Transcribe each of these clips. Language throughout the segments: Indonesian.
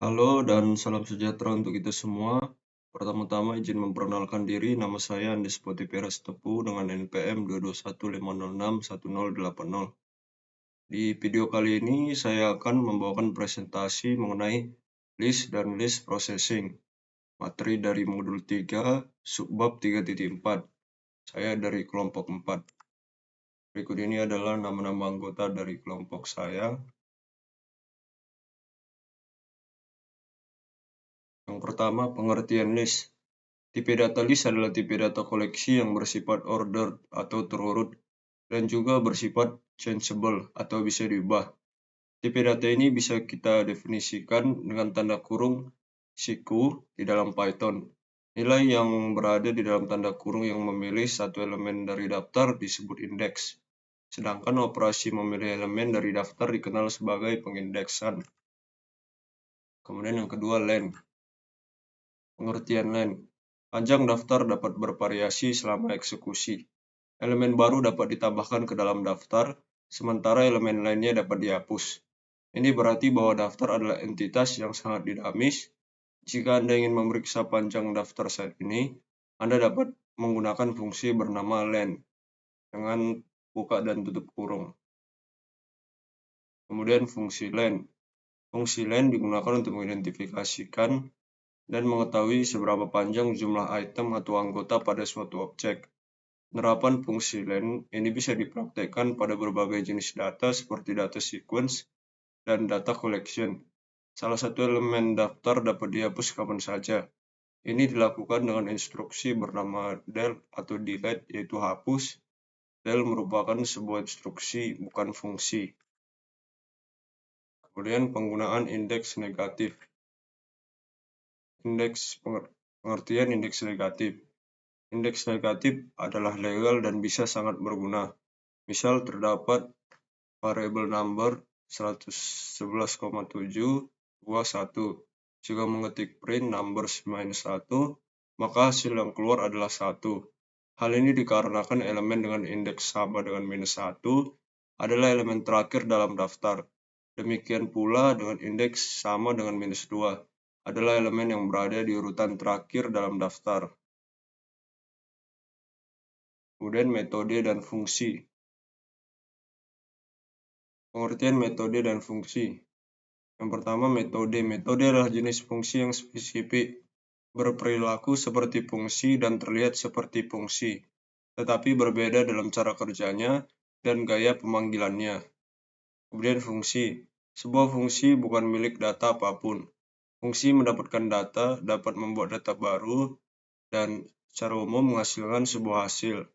Halo dan salam sejahtera untuk kita semua. Pertama-tama izin memperkenalkan diri, nama saya Andes Potiperas Tepu dengan NPM 2215061080. Di video kali ini saya akan membawakan presentasi mengenai list dan list processing, materi dari modul 3, subbab 3.4. Saya dari kelompok 4. Berikut ini adalah nama-nama anggota dari kelompok saya. Yang pertama, pengertian list. Tipe data list adalah tipe data koleksi yang bersifat ordered atau terurut dan juga bersifat changeable atau bisa diubah. Tipe data ini bisa kita definisikan dengan tanda kurung siku di dalam Python. Nilai yang berada di dalam tanda kurung yang memilih satu elemen dari daftar disebut indeks. Sedangkan operasi memilih elemen dari daftar dikenal sebagai pengindeksan. Kemudian yang kedua, len. Pengertian len. Panjang daftar dapat bervariasi selama eksekusi. Elemen baru dapat ditambahkan ke dalam daftar, sementara elemen lainnya dapat dihapus. Ini berarti bahwa daftar adalah entitas yang sangat dinamis. Jika Anda ingin memeriksa panjang daftar saat ini, Anda dapat menggunakan fungsi bernama len dengan buka dan tutup kurung. Kemudian fungsi len. Fungsi len digunakan untuk mengidentifikasikan dan mengetahui seberapa panjang jumlah item atau anggota pada suatu objek. Penerapan fungsi len ini bisa dipraktekkan pada berbagai jenis data seperti data sequence dan data collection. Salah satu elemen daftar dapat dihapus kapan saja. Ini dilakukan dengan instruksi bernama del atau delete, yaitu hapus. Del merupakan sebuah instruksi, bukan fungsi. Kemudian penggunaan indeks negatif. Pengertian indeks negatif. Indeks negatif adalah legal dan bisa sangat berguna. Misal terdapat variable number 111,721. Jika mengetik print numbers -1, maka hasil yang keluar adalah 1. Hal ini dikarenakan elemen dengan indeks sama dengan -1 adalah elemen terakhir dalam daftar. Demikian pula dengan indeks sama dengan -2 adalah elemen yang berada di urutan terakhir dalam daftar. Kemudian metode dan fungsi. Pengertian metode dan fungsi. Yang pertama, metode. Metode adalah jenis fungsi yang spesifik, berperilaku seperti fungsi dan terlihat seperti fungsi, tetapi berbeda dalam cara kerjanya dan gaya pemanggilannya. Kemudian fungsi. Sebuah fungsi bukan milik data apapun. Fungsi mendapatkan data, dapat membuat data baru, dan secara umum menghasilkan sebuah hasil.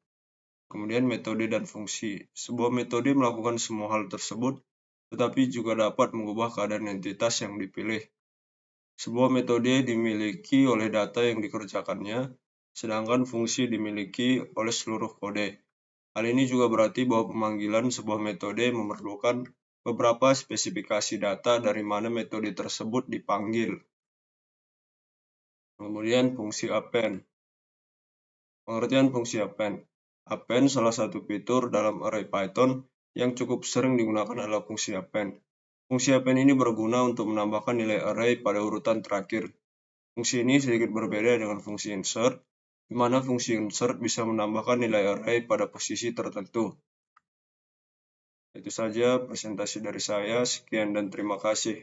Kemudian metode dan fungsi. Sebuah metode melakukan semua hal tersebut, tetapi juga dapat mengubah keadaan entitas yang dipilih. Sebuah metode dimiliki oleh data yang dikerjakannya, sedangkan fungsi dimiliki oleh seluruh kode. Hal ini juga berarti bahwa pemanggilan sebuah metode memerlukan beberapa spesifikasi data dari mana metode tersebut dipanggil. Kemudian fungsi append. Pengertian fungsi append. Append salah satu fitur dalam array Python yang cukup sering digunakan adalah fungsi append. Fungsi append ini berguna untuk menambahkan nilai array pada urutan terakhir. Fungsi ini sedikit berbeda dengan fungsi insert, di mana fungsi insert bisa menambahkan nilai array pada posisi tertentu. Itu saja presentasi dari saya, sekian dan terima kasih.